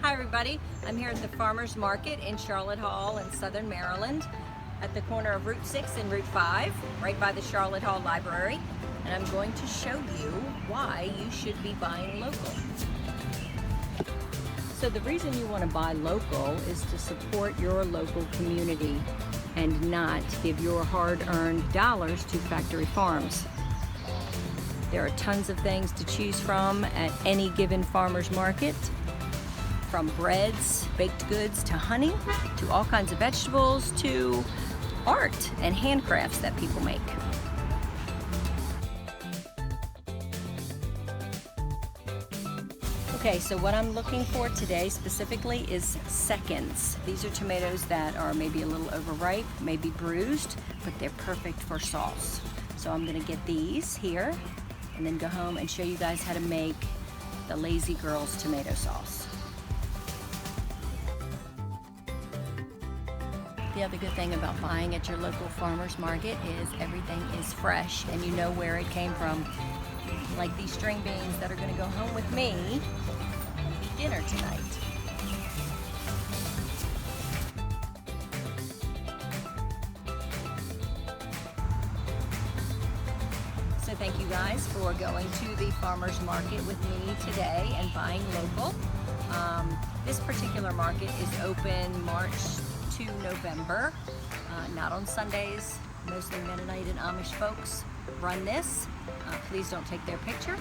Hi everybody, I'm here at the Farmers Market in Charlotte Hall in Southern Maryland at the corner of Route 6 and Route 5, right by the Charlotte Hall Library, and I'm going to show you why you should be buying local. So the reason you want to buy local is to support your local community and not give your hard-earned dollars to factory farms. There are tons of things to choose from at any given farmer's market, from breads, baked goods, to honey, to all kinds of vegetables, to art and handcrafts that people make. Okay, so what I'm looking for today specifically is seconds. These are tomatoes that are maybe a little overripe, maybe bruised, but they're perfect for sauce. So I'm gonna get these here and then go home and show you guys how to make the Lazy Girls tomato sauce. The other good thing about buying at your local farmer's market is everything is fresh and you know where it came from. Like these string beans that are gonna go home with me and eat dinner tonight. So thank you guys for going to the farmer's market with me today and buying local. This particular market is open March to November, not on Sundays. Mostly Mennonite and Amish folks run this. Please don't take their picture.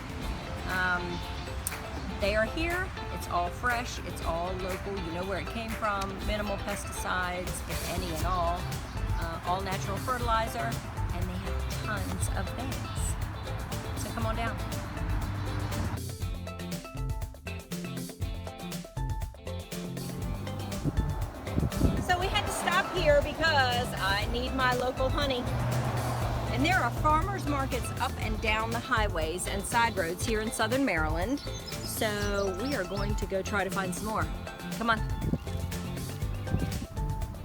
They are here, it's all fresh, it's all local, you know where it came from, minimal pesticides, if any at all natural fertilizer, and they have tons of things. So come on down. So we had to stop here because I need my local honey. And there are farmers markets up and down the highways and side roads here in Southern Maryland. So we are going to go try to find some more. Come on.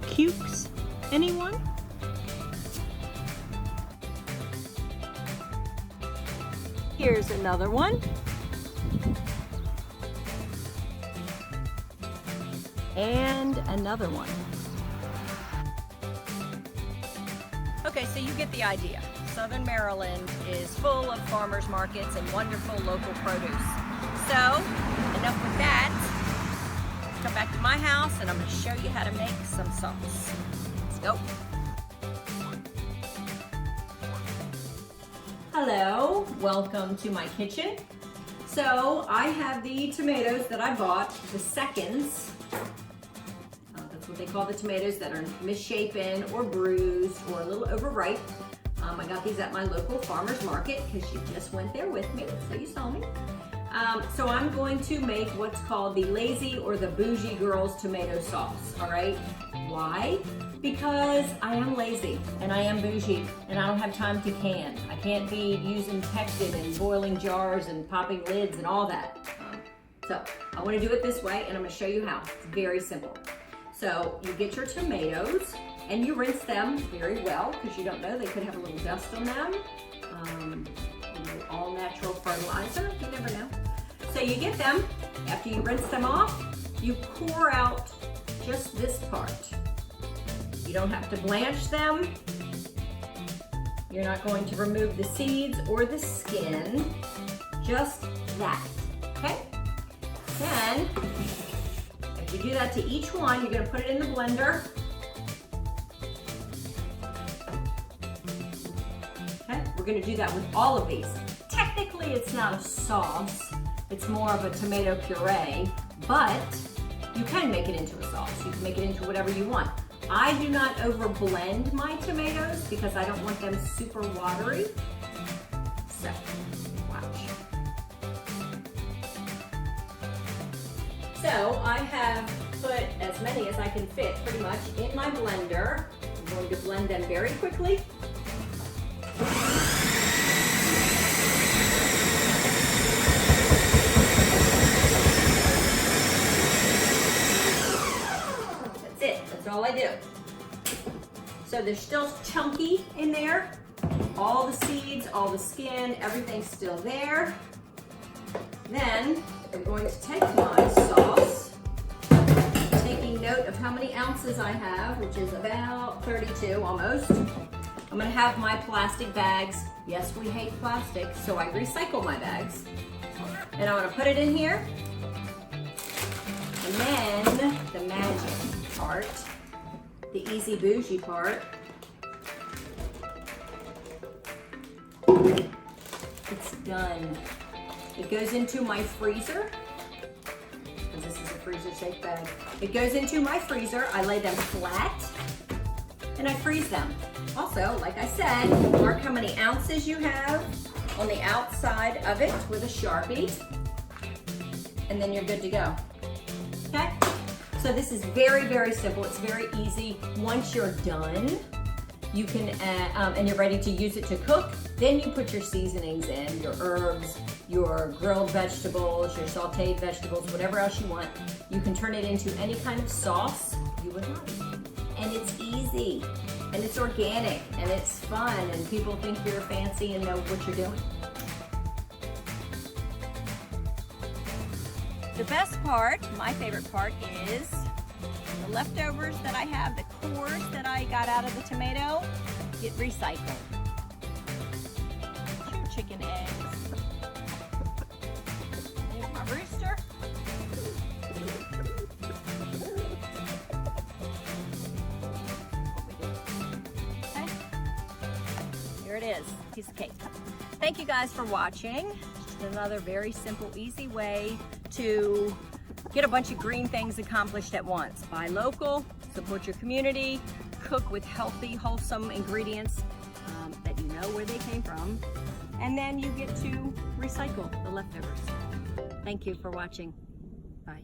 Cukes? Anyone? Here's another one. And another one. Okay, so you get the idea. Southern Maryland is full of farmers markets and wonderful local produce. So, enough with that. Come back to my house and I'm going to show you how to make some sauce. Let's go. Hello, welcome to my kitchen. So, I have the tomatoes that I bought, the seconds. That's what they call the tomatoes that are misshapen or bruised or a little overripe. I got these at my local farmer's market because you just went there with me, so you saw me. So I'm going to make what's called the Lazy or the Bougie Girls tomato sauce, all right? Why? Because I am lazy and I am bougie and I don't have time to can. I can't be using Pectin and boiling jars and popping lids and all that. So I want to do it this way and I'm going to show you how. It's very simple. So you get your tomatoes and you rinse them very well because you don't know, they could have a little dust on them. All natural fertilizer, you never know. So you get them, after you rinse them off, you core out just this part. You don't have to blanch them. You're not going to remove the seeds or the skin, just that, okay? Then, if you do that to each one, you're gonna put it in the blender. Okay, we're gonna do that with all of these. Technically, it's not a sauce. It's more of a tomato puree, but you can make it into a sauce. You can make it into whatever you want. I do not over blend my tomatoes because I don't want them super watery. So, watch. So I have put as many as I can fit pretty much in my blender. I'm going to blend them very quickly. That's it, that's all I do. So they're still chunky in there. All the seeds, all the skin, everything's still there. Then I'm going to take my sauce ounces I have, which is about 32 almost, I'm gonna have my plastic bags. Yes, we hate plastic, so I recycle my bags. And I'm gonna put it in here. And then the magic part, the easy bougie part. It's done. It goes into my freezer, because this is a freezer safe bag. It goes into my freezer. I lay them flat and I freeze them. Also, like I said, mark how many ounces you have on the outside of it with a Sharpie, and then you're good to go. Okay? So this is very, very simple. It's very easy. Once you're done, you can, and you're ready to use it to cook, then you put your seasonings in, your herbs, your grilled vegetables, your sauteed vegetables, whatever else you want. You can turn it into any kind of sauce you would like. And it's easy, and it's organic, and it's fun, and people think you're fancy and know what you're doing. The best part, my favorite part, is the leftovers that I have, the cores that I got out of the tomato, get recycled. Two chicken eggs. There's my rooster. Okay. Here it is, piece of cake. Thank you guys for watching. Just another very simple, easy way to get a bunch of green things accomplished at once. Buy local, support your community, cook with healthy, wholesome ingredients that you know where they came from, and then you get to recycle the leftovers. Thank you for watching. Bye.